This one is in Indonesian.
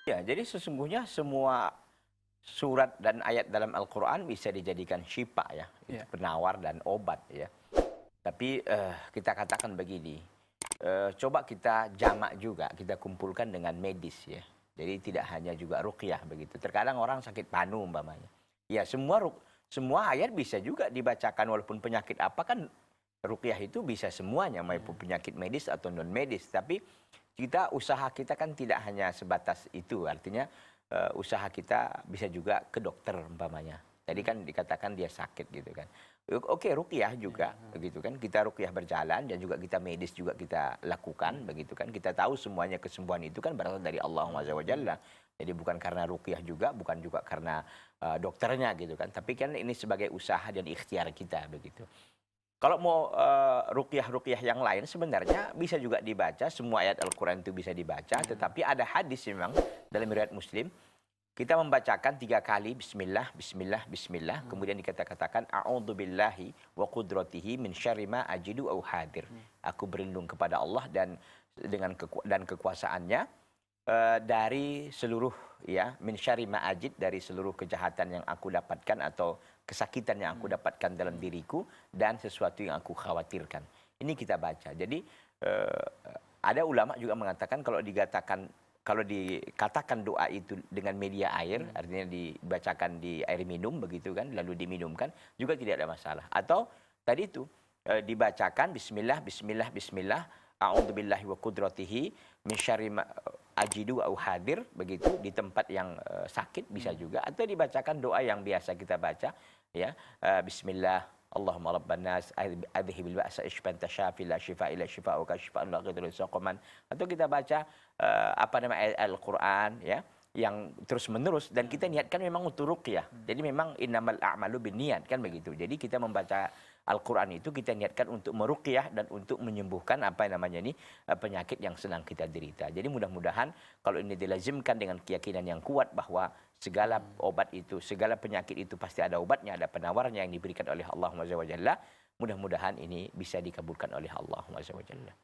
Ya, jadi sesungguhnya semua surat dan ayat dalam Al-Quran bisa dijadikan syifa ya, itu Iya. penawar dan obat ya. Tapi kita katakan begini, coba kita jamak juga, kita kumpulkan dengan medis ya. Jadi tidak hanya juga ruqyah begitu. Terkadang orang sakit panu umpamanya. Ya semua ayat bisa juga dibacakan walaupun penyakit apa kan ruqyah itu bisa semuanya maupun penyakit medis atau non medis. Tapi usaha kita kan tidak hanya sebatas itu. Artinya usaha kita bisa juga ke dokter umpamanya. Tadi kan dikatakan dia sakit gitu kan. Oke, ruqyah juga begitu kan. Kita ruqyah berjalan dan juga kita medis juga kita lakukan begitu kan. Kita tahu semuanya kesembuhan itu kan berasal dari Allah Azza wa Jalla. Jadi bukan karena ruqyah juga, bukan juga karena dokternya gitu kan. Tapi kan ini sebagai usaha dan ikhtiar kita begitu. Kalau mau ruqyah-ruqyah yang lain sebenarnya bisa juga dibaca, semua ayat Al-Quran itu bisa dibaca, tetapi ada hadis memang dalam riwayat Muslim, kita membacakan 3 kali bismillah, bismillah, bismillah, kemudian dikatakan a'udzubillahi wa qudratihi min syarri ma ajidu au hadir. Aku berlindung kepada Allah dan dan kekuasaannya dari seluruh ya min syarri ma ajid, dari seluruh kejahatan yang aku dapatkan atau kesakitan yang aku dapatkan dalam diriku dan sesuatu yang aku khawatirkan. Ini kita baca. Jadi ada ulama juga mengatakan kalau dikatakan doa itu dengan media air, artinya dibacakan di air minum begitu kan, lalu diminumkan juga tidak ada masalah. Atau tadi itu dibacakan bismillah, bismillah, bismillah, a'udzubillahi wa qudratihi min syarri ma ajidu au hadir, begitu di tempat yang sakit bisa juga, atau dibacakan doa yang biasa kita baca ya, bismillah Allahumma rabban nas adhibil ba'sa ishfan tasyafi la shifa illa shifauka shifaan la ghadru saqaman, atau kita baca apa nama ayat Al-Qur'an ya yang terus-menerus dan kita niatkan memang untuk ruqyah. Jadi memang innamal a'malu binniyat kan begitu. Jadi kita membaca Al-Qur'an itu kita niatkan untuk meruqyah dan untuk menyembuhkan apa namanya ini penyakit yang sedang kita derita. Jadi mudah-mudahan kalau ini dilazimkan dengan keyakinan yang kuat bahwa segala obat itu, segala penyakit itu pasti ada obatnya, ada penawarnya yang diberikan oleh Allah Azza wa Jalla. Mudah-mudahan ini bisa dikabulkan oleh Allah Azza wa Jalla.